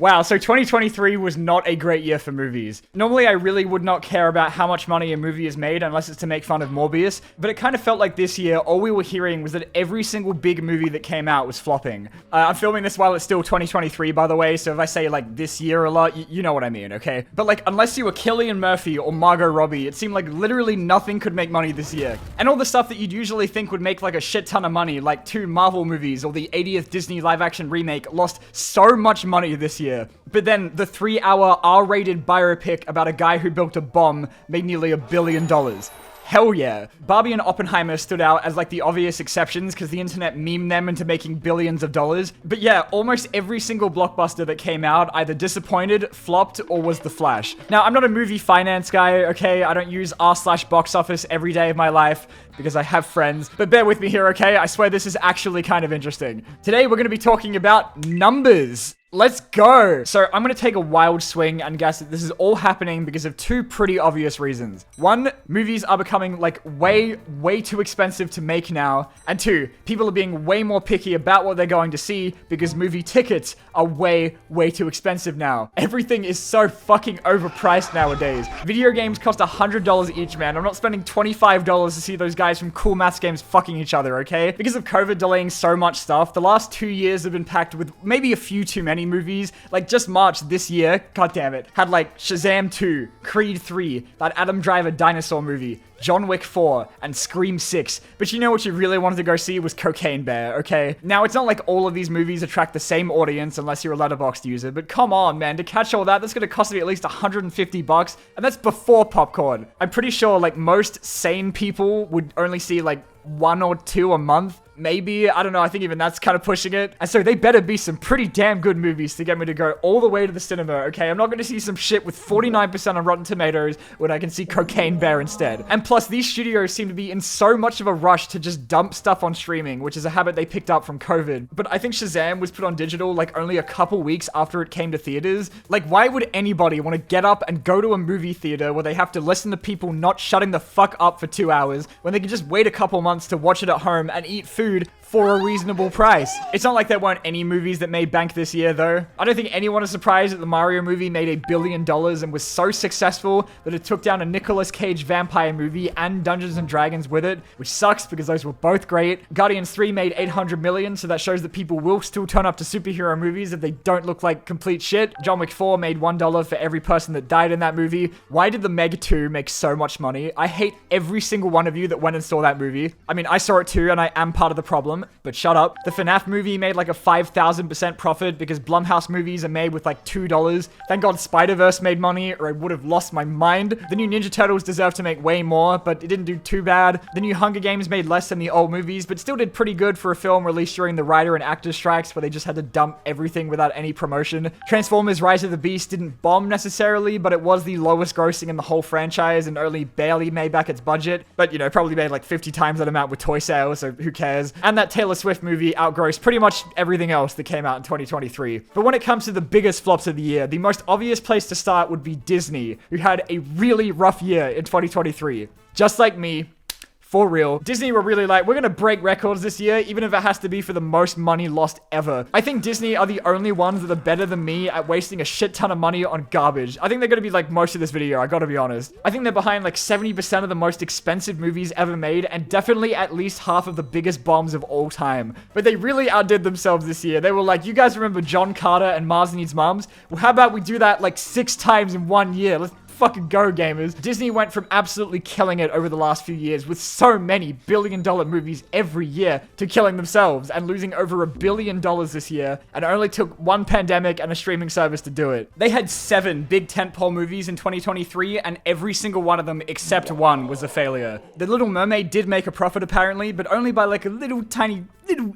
Wow, so 2023 was not a great year for movies. Normally, I really would not care about how much money a movie is made unless it's to make fun of Morbius, but it kind of felt like this year, all we were hearing was that every single big movie that came out was flopping. I'm filming this while it's still 2023, by the way, so if I say, like, this year a lot, you know what I mean, okay? But, like, unless you were Cillian Murphy or Margot Robbie, it seemed like literally nothing could make money this year. And all the stuff that you'd usually think would make, like, a shit ton of money, like 2 Marvel movies or the 80th Disney live-action remake, lost so much money this year. But then the 3-hour R-rated biopic about a guy who built a bomb made nearly $1 billion. Hell yeah. Barbie and Oppenheimer stood out as like the obvious exceptions because the internet memed them into making billions of dollars. But yeah, almost every single blockbuster that came out either disappointed, flopped, or was The Flash. Now, I'm not a movie finance guy, okay? I don't use r/box office every day of my life because I have friends. But bear with me here, okay? I swear this is actually kind of interesting. Today, we're going to be talking about numbers. Let's go! So I'm going to take a wild swing and guess that this is all happening because of 2 pretty obvious reasons. 1, movies are becoming like way too expensive to make now. And 2, people are being way more picky about what they're going to see because movie tickets are way too expensive now. Everything is so fucking overpriced nowadays. Video games cost $100 each, man. I'm not spending $25 to see those guys from Cool Maths Games fucking each other, okay? Because of COVID delaying so much stuff, the last 2 years have been packed with maybe a few too many movies. Like just March this year, god damn it, had like Shazam 2, Creed 3, that Adam Driver dinosaur movie, John Wick 4, and Scream 6. But you know what you really wanted to go see was Cocaine Bear, okay? Now, it's not like all of these movies attract the same audience unless you're a Letterboxd user, but come on, man, to catch all that's gonna cost me at least $150, and that's before popcorn. I'm pretty sure, like, most sane people would only see, like, 1 or 2 a month. Maybe, I don't know, I think even that's kind of pushing it. And so they better be some pretty damn good movies to get me to go all the way to the cinema, okay? I'm not going to see some shit with 49% on Rotten Tomatoes when I can see Cocaine Bear instead. And plus, these studios seem to be in so much of a rush to just dump stuff on streaming, which is a habit they picked up from COVID. But I think Shazam was put on digital like only a couple weeks after it came to theaters. Like, why would anybody want to get up and go to a movie theater where they have to listen to people not shutting the fuck up for 2 hours when they can just wait a couple months to watch it at home and eat food for a reasonable price? It's not like there weren't any movies that made bank this year, though. I don't think anyone is surprised that the Mario movie made $1 billion and was so successful that it took down a Nicolas Cage vampire movie and Dungeons & Dragons with it, which sucks because those were both great. Guardians 3 made $800 million, so that shows that people will still turn up to superhero movies if they don't look like complete shit. John Wick 4 made $1 for every person that died in that movie. Why did The Meg 2 make so much money? I hate every single one of you that went and saw that movie. I mean, I saw it too, and I am part of the problem, but shut up. The FNAF movie made like a 5,000% profit because Blumhouse movies are made with like $2. Thank God Spider-Verse made money or I would have lost my mind. The new Ninja Turtles deserve to make way more, but it didn't do too bad. The new Hunger Games made less than the old movies, but still did pretty good for a film released during the writer and actor strikes where they just had to dump everything without any promotion. Transformers Rise of the Beast didn't bomb necessarily, but it was the lowest grossing in the whole franchise and only barely made back its budget. But, you know, probably made like 50 times that amount with toy sales, so who cares? And that Taylor Swift movie outgrossed pretty much everything else that came out in 2023. But when it comes to the biggest flops of the year, the most obvious place to start would be Disney, who had a really rough year in 2023. Just like me. For real. Disney were really like, we're gonna break records this year, even if it has to be for the most money lost ever. I think Disney are the only ones that are better than me at wasting a shit ton of money on garbage. I think they're gonna be like most of this video, I gotta be honest. I think they're behind like 70% of the most expensive movies ever made, and definitely at least half of the biggest bombs of all time. But they really outdid themselves this year. They were like, you guys remember John Carter and Mars Needs Moms? Well, how about we do that like 6 times in 1 year? Let's fucking go, gamers. Disney went from absolutely killing it over the last few years with so many billion-dollar movies every year to killing themselves and losing over $1 billion this year, and it only took 1 pandemic and a streaming service to do it. They had 7 big tentpole movies in 2023, and every single one of them except one was a failure. The Little Mermaid did make a profit apparently, but only by like a little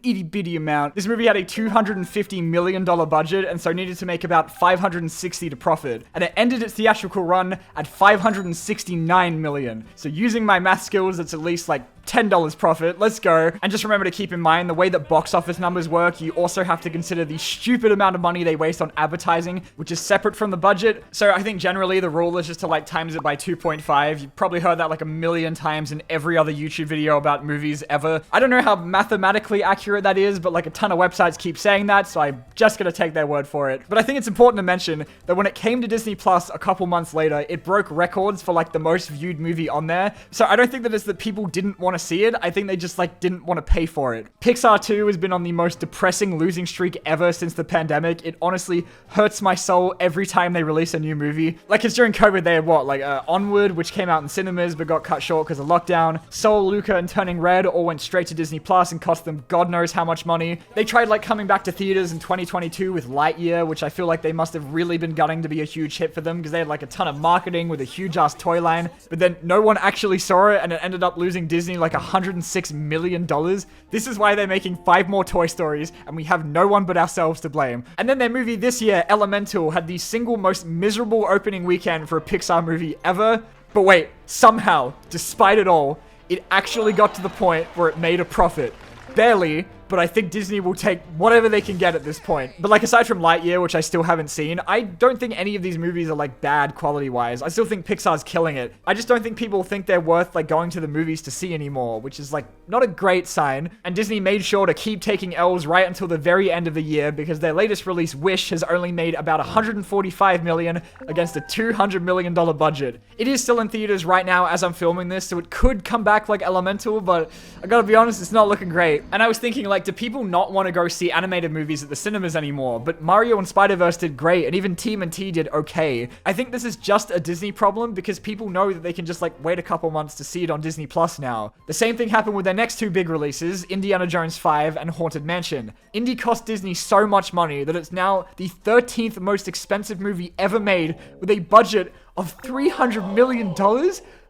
itty bitty amount. This movie had a $250 million budget and so needed to make about 560 to profit, and it ended its theatrical run at $569 million. So using my math skills, it's at least like $10 profit, let's go. And just remember to keep in mind the way that box office numbers work, you also have to consider the stupid amount of money they waste on advertising, which is separate from the budget. So I think generally the rule is just to like times it by 2.5. You've probably heard that like a million times in every other YouTube video about movies ever. I don't know how mathematically accurate that is, but like a ton of websites keep saying that, so I'm just gonna take their word for it. But I think it's important to mention that when it came to Disney Plus a couple months later, it broke records for like the most viewed movie on there. So I don't think that it's that people didn't want to see it. I think they just like didn't want to pay for it. Pixar 2 has been on the most depressing losing streak ever since the pandemic. It honestly hurts my soul every time they release a new movie. Like, it's during COVID, they had what, like Onward, which came out in cinemas but got cut short because of lockdown. Soul, Luca, and Turning Red all went straight to Disney Plus and cost them God knows how much money. They tried like coming back to theaters in 2022 with Lightyear, which I feel like they must have really been gunning to be a huge hit for them because they had like a ton of marketing with a huge ass toy line, but then no one actually saw it and it ended up losing Disney like $106 million. This is why they're making 5 more Toy Stories and we have no one but ourselves to blame. And then their movie this year, Elemental, had the single most miserable opening weekend for a Pixar movie ever. But wait, somehow, despite it all, it actually got to the point where it made a profit. Barely, but I think Disney will take whatever they can get at this point. But like, aside from Lightyear, which I still haven't seen, I don't think any of these movies are like bad quality-wise. I still think Pixar's killing it. I just don't think people think they're worth like going to the movies to see anymore, which is like not a great sign. And Disney made sure to keep taking L's right until the very end of the year because their latest release, Wish, has only made about $145 million against a $200 million budget. It is still in theaters right now as I'm filming this, so it could come back like Elemental, but I gotta be honest, it's not looking great. And I was thinking, like, do people not want to go see animated movies at the cinemas anymore? But Mario and Spider-Verse did great, and even TMNT did okay. I think this is just a Disney problem because people know that they can just, like, wait a couple months to see it on Disney Plus now. The same thing happened with their next 2 big releases, Indiana Jones 5 and Haunted Mansion. Indy cost Disney so much money that it's now the 13th most expensive movie ever made with a budget of $300 million?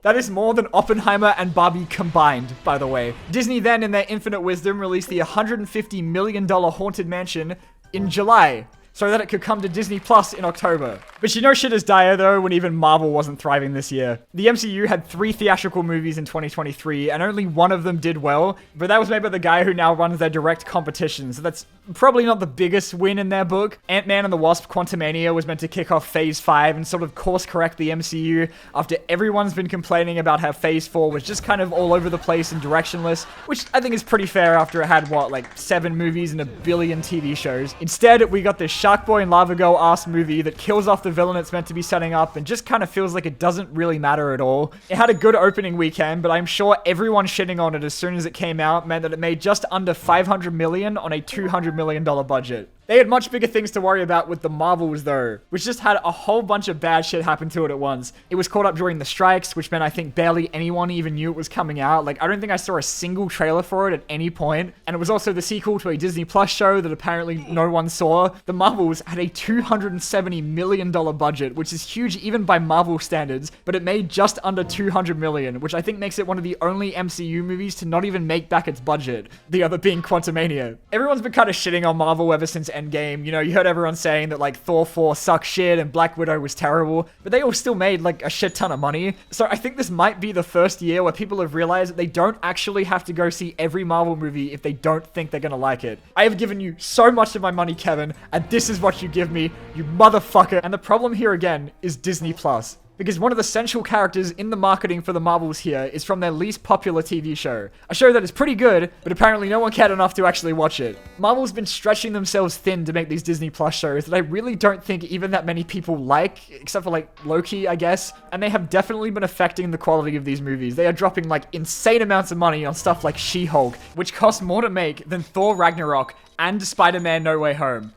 That is more than Oppenheimer and Barbie combined, by the way. Disney then, in their infinite wisdom, released the $150 million Haunted Mansion in July, so that it could come to Disney Plus in October. But you know shit is dire though when even Marvel wasn't thriving this year. The MCU had 3 theatrical movies in 2023 and only one of them did well, but that was made by the guy who now runs their direct competition, so that's probably not the biggest win in their book. Ant-Man and the Wasp: Quantumania was meant to kick off Phase 5 and sort of course correct the MCU after everyone's been complaining about how Phase 4 was just kind of all over the place and directionless, which I think is pretty fair after it had, what, like 7 movies and a billion TV shows. Instead, we got this Shark Boy and Lava Girl ass movie that kills off the villain it's meant to be setting up and just kind of feels like it doesn't really matter at all. It had a good opening weekend, but I'm sure everyone shitting on it as soon as it came out meant that it made just under $500 million on a $200 million budget. They had much bigger things to worry about with the Marvels though, which just had a whole bunch of bad shit happen to it at once. It was caught up during the strikes, which meant I think barely anyone even knew it was coming out. Like, I don't think I saw a single trailer for it at any point. And it was also the sequel to a Disney Plus show that apparently no one saw. The Marvels had a $270 million budget, which is huge even by Marvel standards, but it made just under $200 million, which I think makes it one of the only MCU movies to not even make back its budget. The other being Quantumania. Everyone's been kind of shitting on Marvel ever since Endgame. You know, you heard everyone saying that like Thor 4 sucked shit and Black Widow was terrible, but they all still made like a shit ton of money. So I think this might be the first year where people have realized that they don't actually have to go see every Marvel movie if they don't think they're gonna like it. I have given you so much of my money, Kevin, and this is what you give me, you motherfucker. And the problem here again is Disney Plus. Because one of the central characters in the marketing for the Marvels here is from their least popular TV show. A show that is pretty good, but apparently no one cared enough to actually watch it. Marvel's been stretching themselves thin to make these Disney Plus shows that I really don't think even that many people like, except for like Loki, I guess. And they have definitely been affecting the quality of these movies. They are dropping like insane amounts of money on stuff like She-Hulk, which costs more to make than Thor Ragnarok and Spider-Man No Way Home.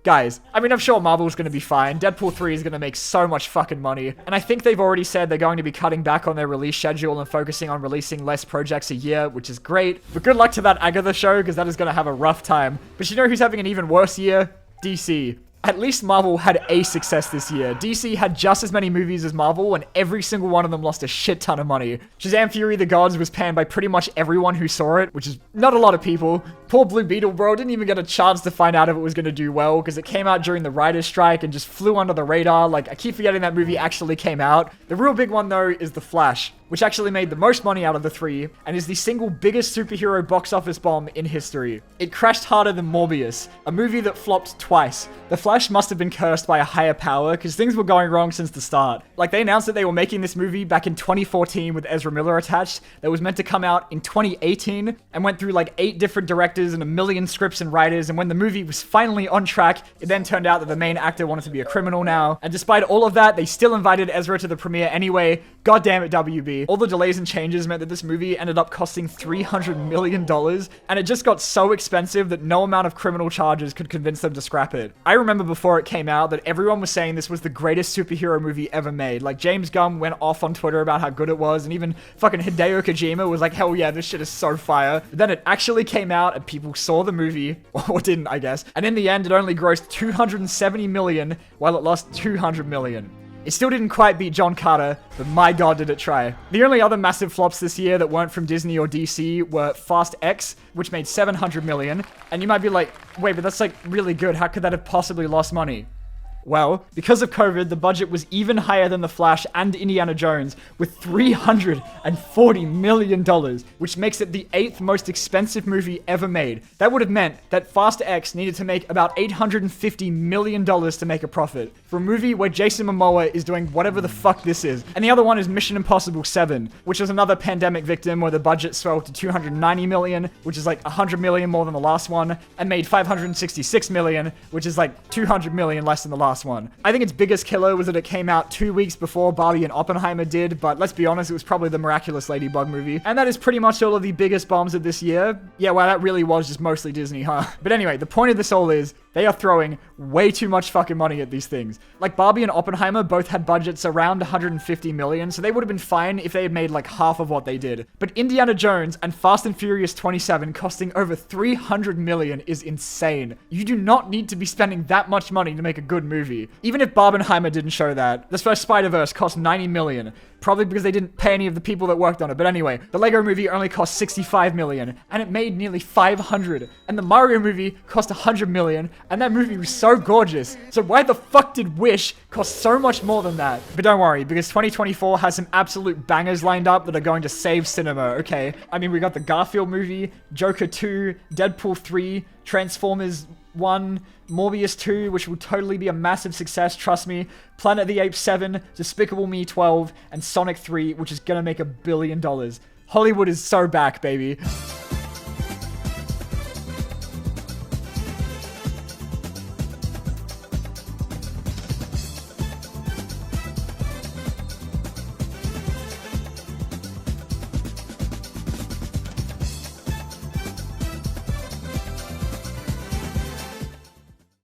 Guys, I mean, I'm sure Marvel's gonna be fine. Deadpool 3 is gonna make so much fucking money. And I think they've already said they're going to be cutting back on their release schedule and focusing on releasing less projects a year, which is great. But good luck to that Agatha show, because that is gonna have a rough time. But you know who's having an even worse year? DC. At least Marvel had a success this year. DC had just as many movies as Marvel, and every single one of them lost a shit ton of money. Shazam! Fury of the Gods was panned by pretty much everyone who saw it, which is not a lot of people. Poor Blue Beetle, bro, didn't even get a chance to find out if it was going to do well because it came out during the writer's strike and just flew under the radar. Like, I keep forgetting that movie actually came out. The real big one, though, is The Flash, which actually made the most money out of the three and is the single biggest superhero box office bomb in history. It crashed harder than Morbius, a movie that flopped twice. The Flash must have been cursed by a higher power because things were going wrong since the start. Like, they announced that they were making this movie back in 2014 with Ezra Miller attached that was meant to come out in 2018 and went through like 8 different directors and a million scripts and writers, and when the movie was finally on track, it then turned out that the main actor wanted to be a criminal now, and despite all of that, they still invited Ezra to the premiere anyway. God damn it, WB. All the delays and changes meant that this movie ended up costing $300 million, and it just got so expensive that no amount of criminal charges could convince them to scrap it. I remember before it came out that everyone was saying this was the greatest superhero movie ever made. Like, James Gunn went off on Twitter about how good it was, and even fucking Hideo Kojima was like, hell yeah, this shit is so fire. But then it actually came out and people saw the movie, or didn't, I guess, and in the end it only grossed $270 million while it lost $200 million. It still didn't quite beat John Carter, but my god did it try. The only other massive flops this year that weren't from Disney or DC were Fast X, which made $700 million, and you might be like, wait, but that's like really good, how could that have possibly lost money? Well, because of COVID, the budget was even higher than The Flash and Indiana Jones with $340 million, which makes it the 8th most expensive movie ever made. That would have meant that Fast X needed to make about $850 million to make a profit for a movie where Jason Momoa is doing whatever the fuck this is. And the other one is Mission Impossible 7, which was another pandemic victim where the budget swelled to $290 million, which is like $100 million more than the last one, and made $566 million, which is like $200 million less than the last one. I think its biggest killer was that it came out 2 weeks before Barbie and Oppenheimer did, but let's be honest, it was probably the Miraculous Ladybug movie. And that is pretty much all of the biggest bombs of this year. Yeah, well, that really was just mostly Disney, huh? But anyway, the point of this all is, they are throwing way too much fucking money at these things. Like, Barbie and Oppenheimer both had budgets around $150 million, so they would have been fine if they had made like half of what they did. But Indiana Jones and Fast and Furious 27 costing over $300 million is insane. You do not need to be spending that much money to make a good movie. Even if Barbenheimer didn't show that, this first Spider-Verse cost $90 million. Probably because they didn't pay any of the people that worked on it. But anyway, the Lego movie only cost $65 million, and it made nearly $500. And the Mario movie cost $100 million, and that movie was so gorgeous. So why the fuck did Wish cost so much more than that? But don't worry, because 2024 has some absolute bangers lined up that are going to save cinema, okay? I mean, we got the Garfield movie, Joker 2, Deadpool 3, Transformers 1, Morbius 2, which will totally be a massive success, trust me, Planet of the Apes 7, Despicable Me 12, and Sonic 3, which is gonna make $1 billion. Hollywood is so back, baby.